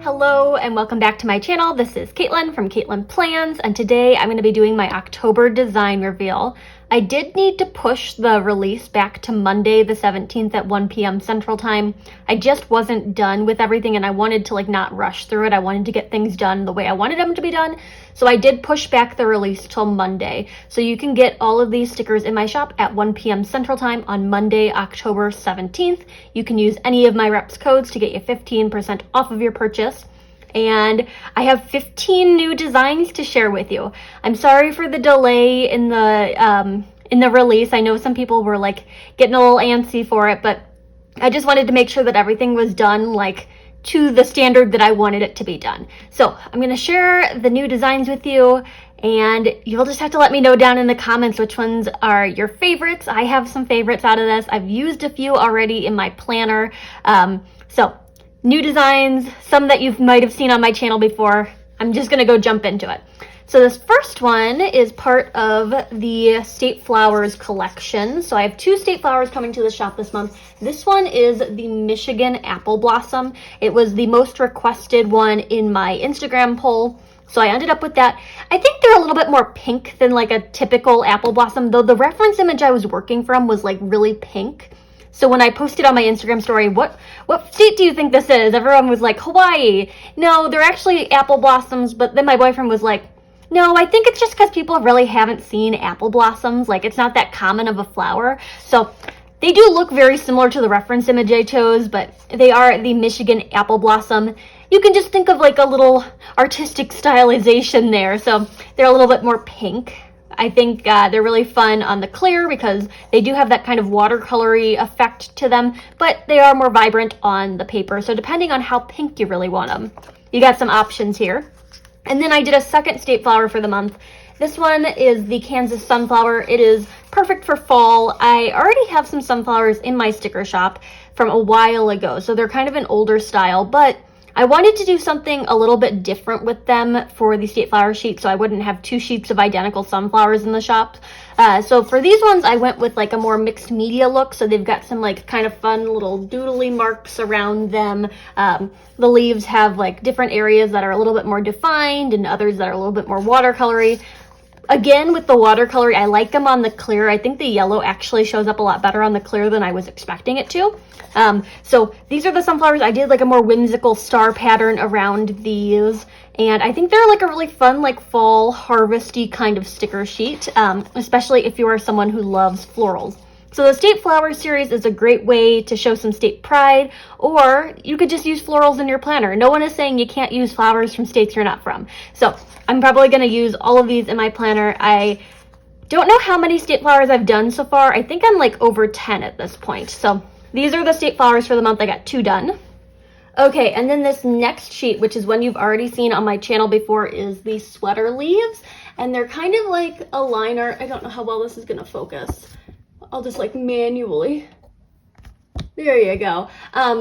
Hello and welcome back to my channel. This is Katelyn from Katelyn Plans, and today I'm going to be doing my October design reveal. I did need to push the release back to Monday the 17th at 1 p.m. Central Time. I just wasn't done with everything and I wanted to not rush through it. I wanted to get things done the way I wanted them to be done. So I did push back the release till Monday. So you can get all of these stickers in my shop at 1 p.m. Central Time on Monday, October 17th. You can use any of my reps codes to get you 15% off of your purchase. And I have 15 new designs to share with you. I'm sorry for the delay in the release. I know some people were getting a little antsy for it, but I just wanted to make sure that everything was done to the standard that I wanted it to be done. So I'm gonna share the new designs with you, and you'll just have to let me know down in the comments which ones are your favorites. I have some favorites out of this. I've used a few already in my planner. So new designs, some that you might have seen on my channel before. I'm just gonna go jump into it. So this first one is part of the State Flowers collection. So I have two State Flowers coming to the shop this month. This one is the Michigan Apple Blossom. It was the most requested one in my Instagram poll, so I ended up with that. I think they're a little bit more pink than a typical apple blossom, though the reference image I was working from was really pink. So when I posted on my Instagram story, what state do you think this is? Everyone was like, Hawaii. No, they're actually apple blossoms. But then my boyfriend was like, no, I think it's just because people really haven't seen apple blossoms. It's not that common of a flower. So they do look very similar to the reference image I chose, but they are the Michigan Apple Blossom. You can just think of a little artistic stylization there. So they're a little bit more pink. I think they're really fun on the clear because they do have that kind of watercolory effect to them, but they are more vibrant on the paper. So depending on how pink you really want them, you got some options here. And then I did a second State Flower for the month. This one is the Kansas Sunflower. It is perfect for fall. I already have some sunflowers in my sticker shop from a while ago, so they're kind of an older style, but I wanted to do something a little bit different with them for the State Flower sheet, so I wouldn't have two sheets of identical sunflowers in the shop. So for these ones, I went with a more mixed media look, so they've got some kind of fun little doodly marks around them. The leaves have different areas that are a little bit more defined and others that are a little bit more watercolory. Again, with the watercolory, I like them on the clear. I think the yellow actually shows up a lot better on the clear than I was expecting it to. So these are the sunflowers. I did a more whimsical star pattern around these, and I think they're a really fun fall harvesty kind of sticker sheet, especially if you are someone who loves florals. So the State Flower series is a great way to show some state pride, or you could just use florals in your planner. No one is saying you can't use flowers from states you're not from. So I'm probably going to use all of these in my planner. I don't know how many State Flowers I've done so far. I think I'm over 10 at this point. So these are the State Flowers for the month. I got 2 done. Okay, and then this next sheet, which is one you've already seen on my channel before, is the Sweater Leaves. And they're kind of like a line art. I don't know how well this is going to focus. I'll just manually. There you go.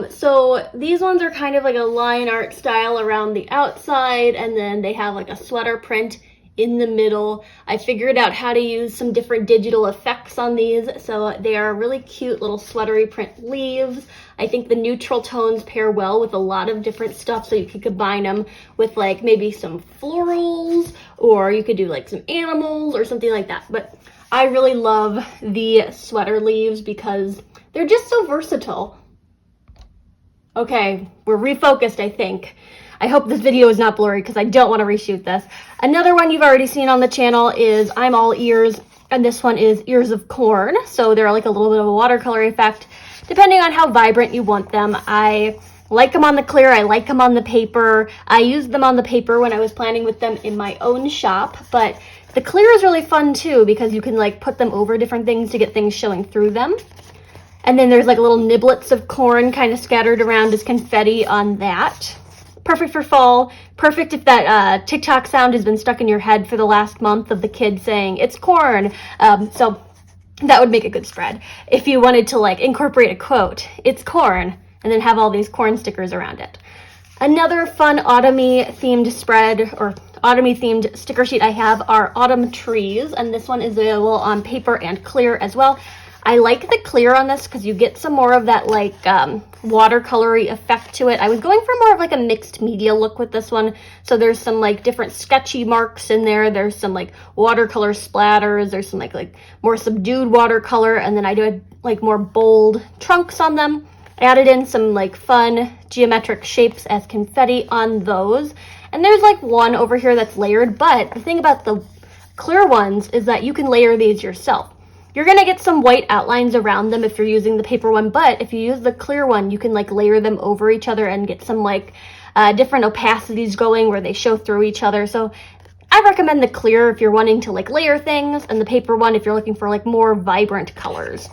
So these ones are kind of a line art style around the outside, and then they have a sweater print in the middle. I figured out how to use some different digital effects on these, so they are really cute little sweatery print leaves. I think the neutral tones pair well with a lot of different stuff, so you could combine them with maybe some florals, or you could do some animals or something like that. But I really love the sweater leaves because they're just so versatile. Okay, we're refocused, I think. I hope this video is not blurry because I don't want to reshoot this. Another one you've already seen on the channel is I'm All Ears, and this one is Ears of Corn. So they're a little bit of a watercolor effect, depending on how vibrant you want them. I like them on the clear, I like them on the paper. I used them on the paper when I was planning with them in my own shop, but the clear is really fun too because you can put them over different things to get things showing through them. And then there's little niblets of corn kind of scattered around as confetti on that. Perfect for fall. Perfect if that TikTok sound has been stuck in your head for the last month of the kid saying, it's corn. So that would make a good spread. If you wanted to incorporate a quote, it's corn, and then have all these corn stickers around it. Another fun autumn-y themed spread, or autumn-y themed sticker sheet I have are autumn trees, and this one is available on paper and clear as well. I like the clear on this because you get some more of that like watercolory effect to it. I was going for more of like a mixed media look with this one. So there's some like different sketchy marks in there. There's some like watercolor splatters. There's some like more subdued watercolor. And then I did like more bold trunks on them. Added in some like fun geometric shapes as confetti on those. And there's like one over here that's layered. But the thing about the clear ones is that you can layer these yourself. You're gonna get some white outlines around them if you're using the paper one, but if you use the clear one, you can like layer them over each other and get some like different opacities going where they show through each other. So I recommend the clear if you're wanting to like layer things, and the paper one if you're looking for like more vibrant colors.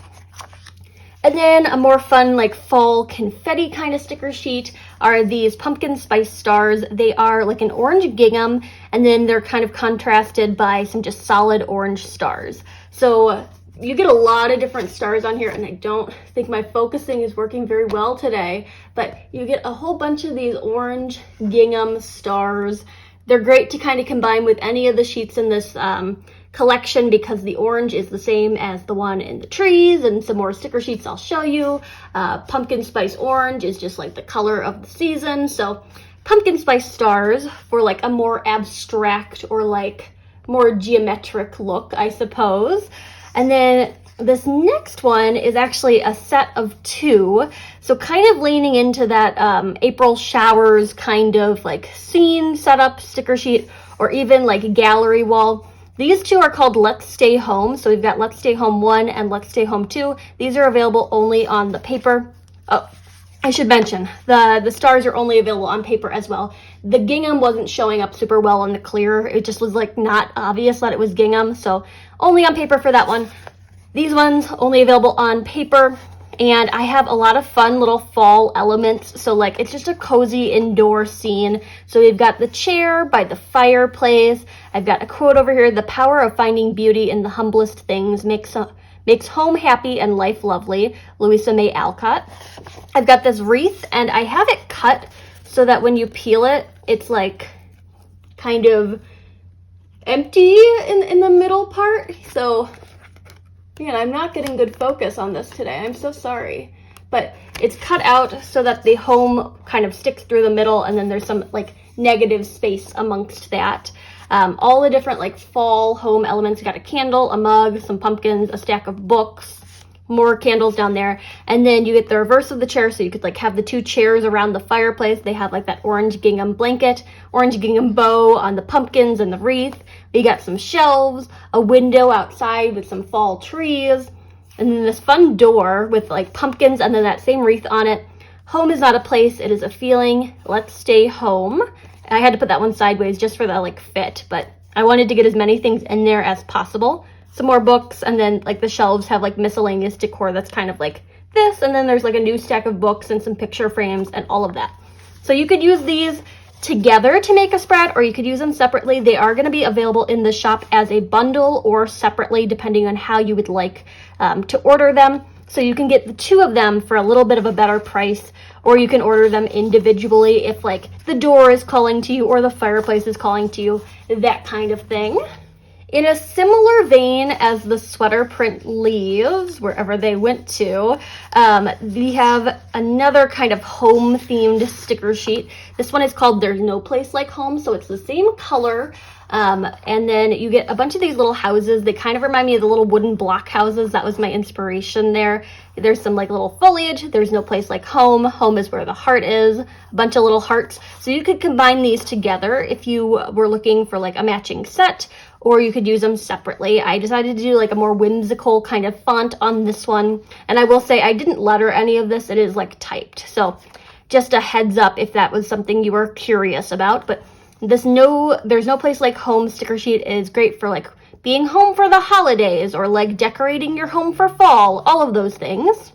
And then a more fun like fall confetti kind of sticker sheet are these pumpkin spice stars. They are like an orange gingham, and then they're kind of contrasted by some just solid orange stars. So you get a lot of different stars on here, and I don't think my focusing is working very well today, but you get a whole bunch of these orange gingham stars. They're great to kind of combine with any of the sheets in this collection because the orange is the same as the one in the trees, and some more sticker sheets I'll show you. Pumpkin spice orange is just like the color of the season. So pumpkin spice stars for like a more abstract or like more geometric look, I suppose. And then this next one is actually a set of 2. So kind of leaning into that April showers kind of like scene setup sticker sheet, or even like gallery wall. These 2 are called Let's Stay Home. So we've got Let's Stay Home 1 and Let's Stay Home 2. These are available only on the paper. Oh, I should mention, the stars are only available on paper as well. The gingham wasn't showing up super well on the clear. It just was like not obvious that it was gingham, so only on paper for that one. These ones only available on paper, and I have a lot of fun little fall elements. So like it's just a cozy indoor scene. So we've got the chair by the fireplace. I've got a quote over here: "The power of finding beauty in the humblest things makes home happy and life lovely," Louisa May Alcott. I've got this wreath, and I have it cut so that when you peel it, it's like kind of empty in the middle part. So, man, I'm not getting good focus on this today. I'm so sorry. But it's cut out so that the home kind of sticks through the middle, and then there's some like negative space amongst that. All the different like fall home elements. You got a candle, a mug, some pumpkins, a stack of books, more candles down there. And then you get the reverse of the chair, so you could like have the 2 chairs around the fireplace. They have like that orange gingham blanket, orange gingham bow on the pumpkins and the wreath. You got some shelves, a window outside with some fall trees, and then this fun door with like pumpkins and then that same wreath on it. Home is not a place, it is a feeling. Let's stay home. I had to put that one sideways just for the like fit, but I wanted to get as many things in there as possible. Some more books, and then like the shelves have like miscellaneous decor that's kind of like this, and then there's like a new stack of books and some picture frames and all of that. So you could use these together to make a spread, or you could use them separately. They are going to be available in the shop as a bundle or separately, depending on how you would like to order them. So you can get the 2 of them for a little bit of a better price, or you can order them individually if like the door is calling to you or the fireplace is calling to you, that kind of thing. In a similar vein as the sweater print leaves, wherever they went to, we have another kind of home themed sticker sheet. This one is called There's No Place Like Home, so it's the same color. And then you get a bunch of these little houses. They kind of remind me of the little wooden block houses. That was my inspiration there. There's some like little foliage. There's no place like home. Home is where the heart is. A bunch of little hearts. So you could combine these together if you were looking for like a matching set, or you could use them separately. I decided to do like a more whimsical kind of font on this one. And I will say I didn't letter any of this. It is like typed. So just a heads up if that was something you were curious about. But There's No Place Like Home sticker sheet is great for like being home for the holidays, or like decorating your home for fall, all of those things.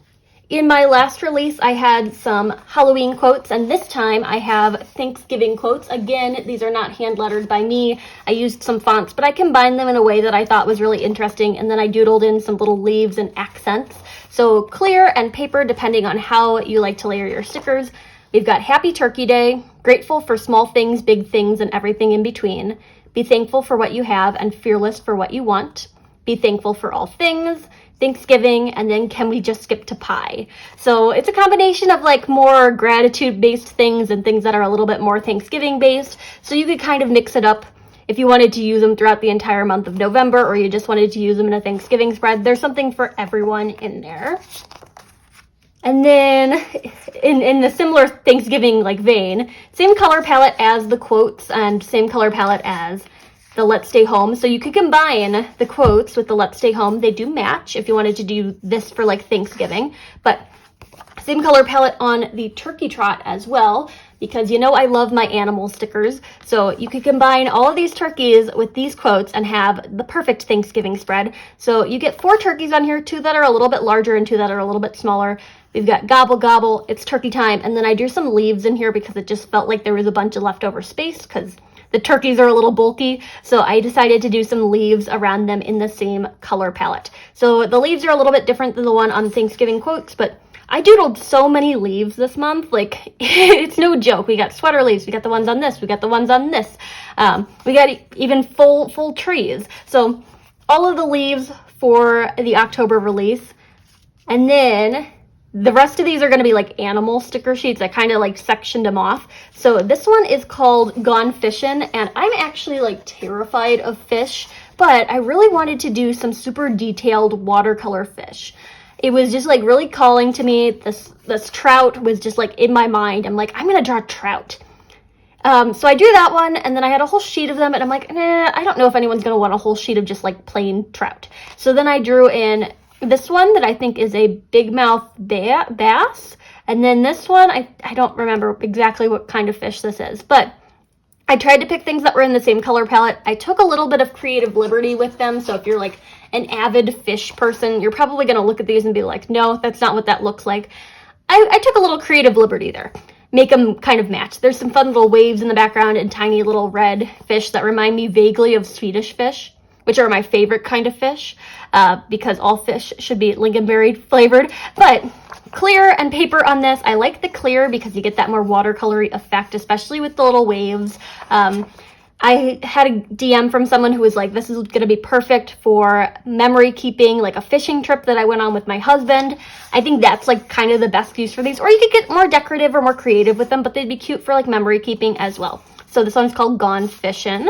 In my last release, I had some Halloween quotes, and this time I have Thanksgiving quotes. Again, these are not hand lettered by me. I used some fonts, but I combined them in a way that I thought was really interesting, and then I doodled in some little leaves and accents. So clear and paper, depending on how you like to layer your stickers. We've got Happy Turkey Day, grateful for small things, big things, and everything in between. Be thankful for what you have and fearless for what you want. Be thankful for all things. Thanksgiving, and then can we just skip to pie? So it's a combination of like more gratitude based things and things that are a little bit more Thanksgiving based. So you could kind of mix it up if you wanted to use them throughout the entire month of November, or you just wanted to use them in a Thanksgiving spread. There's something for everyone in there. And then in the similar Thanksgiving like vein, same color palette as the quotes and same color palette as the Let's Stay Home. So you could combine the quotes with the Let's Stay Home. They do match if you wanted to do this for like Thanksgiving, but same color palette on the turkey trot as well, because you know I love my animal stickers. So you could combine all of these turkeys with these quotes and have the perfect Thanksgiving spread. So you get 4 turkeys on here, 2 that are a little bit larger and 2 that are a little bit smaller. We've got gobble gobble, it's turkey time, and then I drew some leaves in here because it just felt like there was a bunch of leftover space because the turkeys are a little bulky, so I decided to do some leaves around them in the same color palette. So the leaves are a little bit different than the one on Thanksgiving quotes, but I doodled so many leaves this month, like it's no joke. We got sweater leaves, we got the ones on this, we got the ones on this. We got even full trees. So all of the leaves for the October release, and then the rest of these are going to be like animal sticker sheets. I kind of like sectioned them off. So this one is called Gone Fishin', and I'm actually like terrified of fish, but I really wanted to do some super detailed watercolor fish. It was just like really calling to me. This trout was just like in my mind. I'm like, I'm going to draw trout. So I drew that one, and then I had a whole sheet of them, and I'm like, nah, I don't know if anyone's going to want a whole sheet of just like plain trout. So then I drew in this one that I think is a big mouth bass. And then this one, I don't remember exactly what kind of fish this is, but I tried to pick things that were in the same color palette. I took a little bit of creative liberty with them. So if you're like an avid fish person, you're probably going to look at these and be like, no, that's not what that looks like. I took a little creative liberty there. Make them kind of match. There's some fun little waves in the background and tiny little red fish that remind me vaguely of Swedish fish, which are my favorite kind of fish, because all fish should be lingonberry flavored. But clear and paper on this. I like the clear because you get that more watercolory effect, especially with the little waves. I had a DM from someone who was like, this is going to be perfect for memory keeping, like a fishing trip that I went on with my husband. I think that's like kind of the best use for these. Or you could get more decorative or more creative with them, but they'd be cute for like memory keeping as well. So this one's called Gone Fishin'.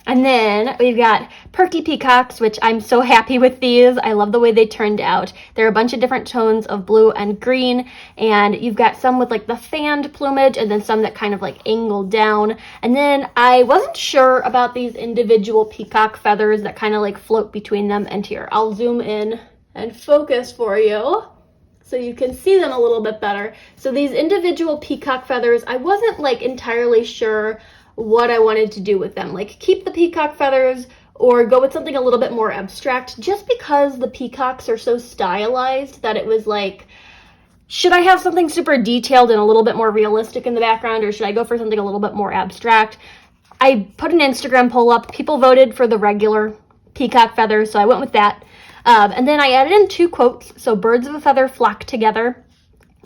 And then we've got Perky Peacocks, which I'm so happy with these. I love the way they turned out. They're a bunch of different tones of blue and green, and you've got some with like the fanned plumage and then some that kind of like angle down. And then I wasn't sure about these individual peacock feathers that kind of like float between them. And here, I'll zoom in and focus for you so you can see them a little bit better. So these individual peacock feathers, I wasn't like entirely sure what I wanted to do with them. Like keep the peacock feathers or go with something a little bit more abstract, just because the peacocks are so stylized that it was like, should I have something super detailed and a little bit more realistic in the background, or should I go for something a little bit more abstract? I put an Instagram poll up. People voted for the regular peacock feathers, so I went with that. And then I added in 2 quotes. So birds of a feather flock together.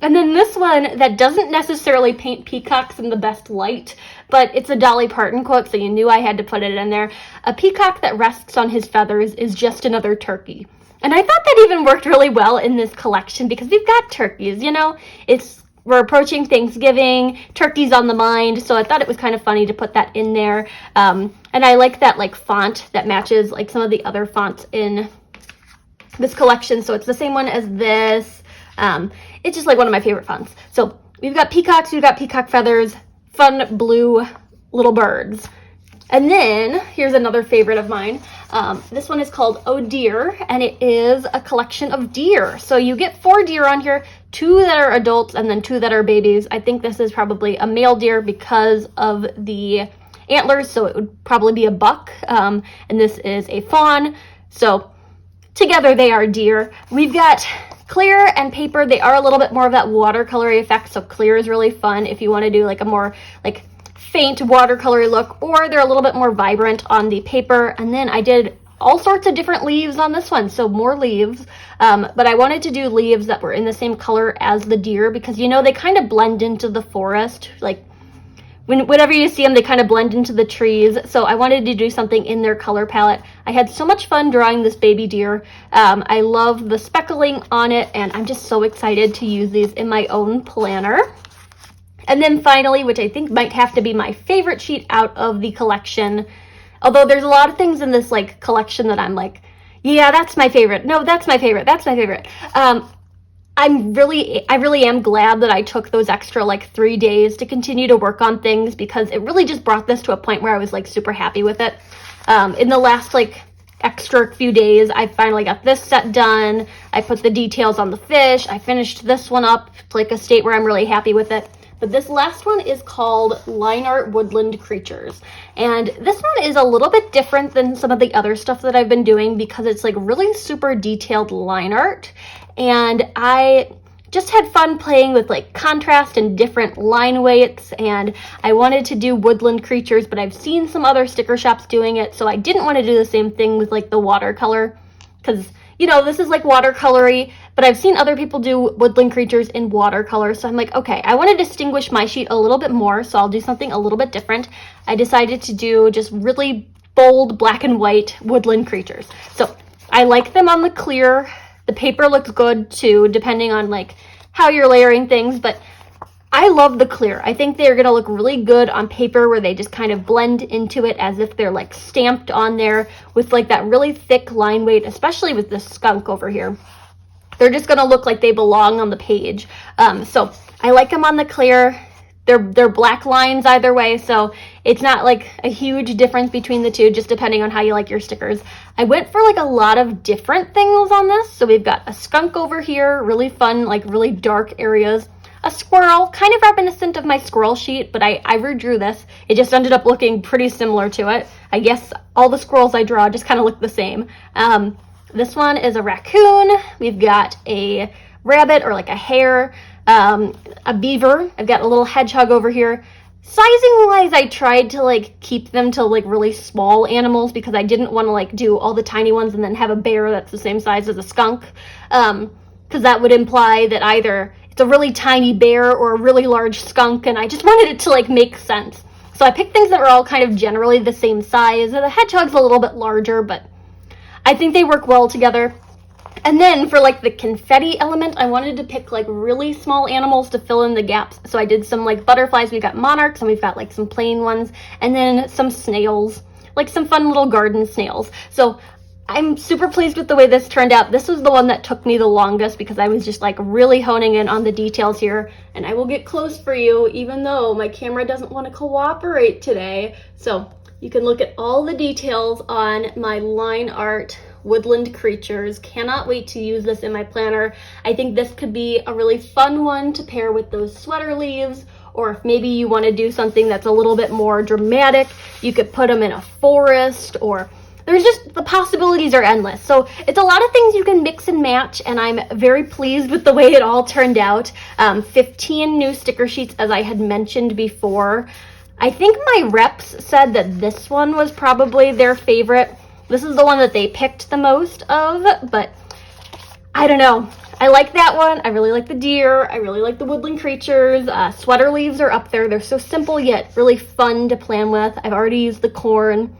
And then this one that doesn't necessarily paint peacocks in the best light, but it's a Dolly Parton quote, so you knew I had to put it in there. A peacock that rests on his feathers is just another turkey. And I thought that even worked really well in this collection because we've got turkeys, you know? We're approaching Thanksgiving, turkey's on the mind, so I thought it was kind of funny to put that in there. And I like that like font that matches like some of the other fonts in this collection, so it's the same one as this. It's just like one of my favorite fonts. So we've got peacocks, we've got peacock feathers, fun blue little birds. And then here's another favorite of mine. This one is called Oh Deer, and it is a collection of deer. So you get 4 deer on here, 2 that are adults and then 2 that are babies. I think this is probably a male deer because of the antlers, so it would probably be a buck. And this is a fawn. So together they are deer. We've got clear and paper. They are a little bit more of that watercolory effect, so clear is really fun if you want to do like a more like faint watercolory look, or they're a little bit more vibrant on the paper. And then I did all sorts of different leaves on this one, so more leaves, but I wanted to do leaves that were in the same color as the deer because, you know, they kind of blend into the forest. Like whenever you see them, they kind of blend into the trees. So I wanted to do something in their color palette. I had so much fun drawing this baby deer. I love the speckling on it, and I'm just so excited to use these in my own planner. And then finally, which I think might have to be my favorite sheet out of the collection, although there's a lot of things in this like collection that I'm like, yeah, that's my favorite. No, that's my favorite. That's my favorite. I really am glad that I took those extra like 3 days to continue to work on things, because it really just brought this to a point where I was like super happy with it. In the last like extra few days, I finally got this set done. I put the details on the fish. I finished this one up to like a state where I'm really happy with it. But this last one is called Line Art Woodland Creatures. And this one is a little bit different than some of the other stuff that I've been doing, because it's like really super detailed line art. And I just had fun playing with like contrast and different line weights, and I wanted to do woodland creatures, but I've seen some other sticker shops doing it, so I didn't want to do the same thing with like the watercolor, because you know, this is like watercolory, but I've seen other people do woodland creatures in watercolor, so I'm like, okay, I want to distinguish my sheet a little bit more, so I'll do something a little bit different. I decided to do just really bold black and white woodland creatures. So I like them on the clear. The paper looks good too, depending on like how you're layering things, but I love the clear. I think they're gonna look really good on paper where they just kind of blend into it as if they're like stamped on there with like that really thick line weight, especially with this skunk over here. They're just gonna look like they belong on the page. So I like them on the clear. They're black lines either way, so it's not like a huge difference between the two, just depending on how you like your stickers. I went for like a lot of different things on this. So we've got a skunk over here, really fun, like really dark areas. A squirrel, kind of reminiscent of my squirrel sheet, but I redrew this. It just ended up looking pretty similar to it. I guess all the squirrels I draw just kind of look the same. This one is a raccoon. We've got a rabbit or like a hare, a beaver. I've got a little hedgehog over here. Sizing wise, I tried to like keep them to like really small animals, because I didn't want to like do all the tiny ones and then have a bear that's the same size as a skunk, because that would imply that either it's a really tiny bear or a really large skunk, and I just wanted it to like make sense. So I picked things that were all kind of generally the same size. The hedgehog's a little bit larger, but I think they work well together. And then for like the confetti element, I wanted to pick like really small animals to fill in the gaps. So I did some like butterflies. We've got monarchs, and we've got like some plain ones, and then some snails, like some fun little garden snails. So I'm super pleased with the way this turned out. This was the one that took me the longest, because I was just like really honing in on the details here. And I will get close for you, even though my camera doesn't want to cooperate today. So you can look at all the details on my line art woodland creatures. Cannot wait to use this in my planner. I think this could be a really fun one to pair with those sweater leaves, or if maybe you want to do something that's a little bit more dramatic, you could put them in a forest, or there's just, the possibilities are endless. So it's a lot of things you can mix and match, and I'm very pleased with the way it all turned out. 15 new sticker sheets, as I had mentioned before. I think my reps said that this one was probably their favorite. This is the one that they picked the most of, but I don't know. I like that one. I really like the deer. I really like the woodland creatures. Sweater leaves are up there. They're so simple yet really fun to plan with. I've already used the corn.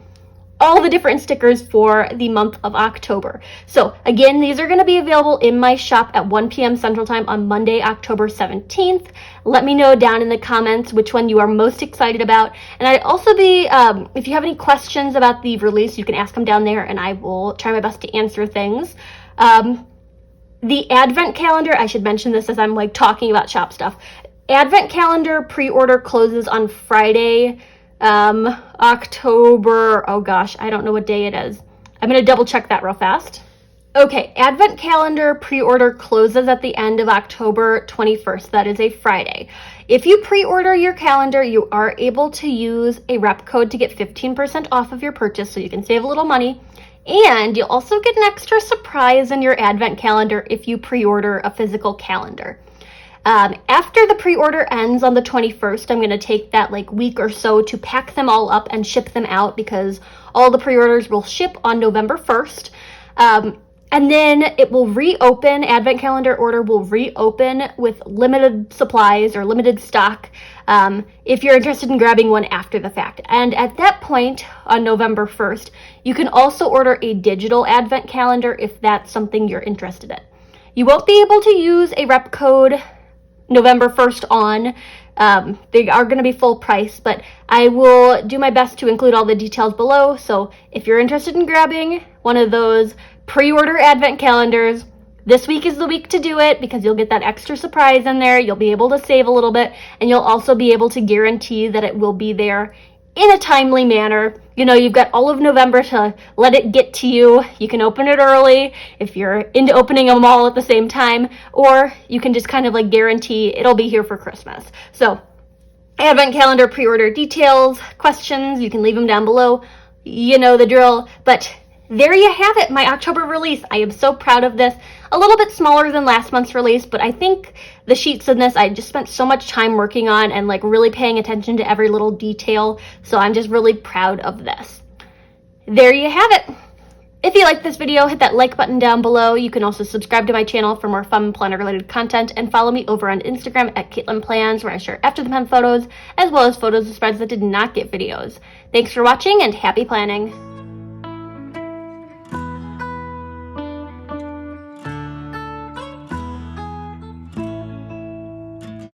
All the different stickers for the month of October. So again, these are going to be available in my shop at 1 p.m. Central Time on Monday, October 17th. Let me know down in the comments which one you are most excited about. And I'd also be, if you have any questions about the release, you can ask them down there, and I will try my best to answer things. The Advent calendar, I should mention this as I'm like talking about shop stuff. Advent calendar pre-order closes on Friday, October, oh gosh, I don't know what day it is. I'm going to double check that real fast. Okay, Advent calendar pre-order closes at the end of October 21st. That is a Friday. If you pre-order your calendar, you are able to use a rep code to get 15% off of your purchase, so you can save a little money. And you'll also get an extra surprise in your Advent calendar if you pre-order a physical calendar. After the pre-order ends on the 21st, I'm going to take that like week or so to pack them all up and ship them out, because all the pre-orders will ship on November 1st. And And then it will reopen, Advent calendar order will reopen with limited supplies or limited stock if you're interested in grabbing one after the fact. And at that point, on November 1st, you can also order a digital Advent calendar if that's something you're interested in. You won't be able to use a rep code November 1st on. They are going to be full price, but I will do my best to include all the details below. So if you're interested in grabbing one of those pre-order Advent calendars, this week is the week to do it because you'll get that extra surprise in there. You'll be able to save a little bit, and you'll also be able to guarantee that it will be there in a timely manner. You know, you've got all of November to let it get to you. You can open it early if you're into opening them all at the same time, or you can just kind of like guarantee it'll be here for Christmas. So Advent calendar pre-order details, questions, you can leave them down below. You know the drill, but there you have it, my October release. I am so proud of this. A little bit smaller than last month's release, but I think the sheets in this I just spent so much time working on and like really paying attention to every little detail. So I'm just really proud of this. There you have it. If you like this video, hit that like button down below. You can also subscribe to my channel for more fun planner related content, and follow me over on Instagram at Katelyn Plans, where I share after the pen photos as well as photos of spreads that did not get videos. Thanks for watching and happy planning.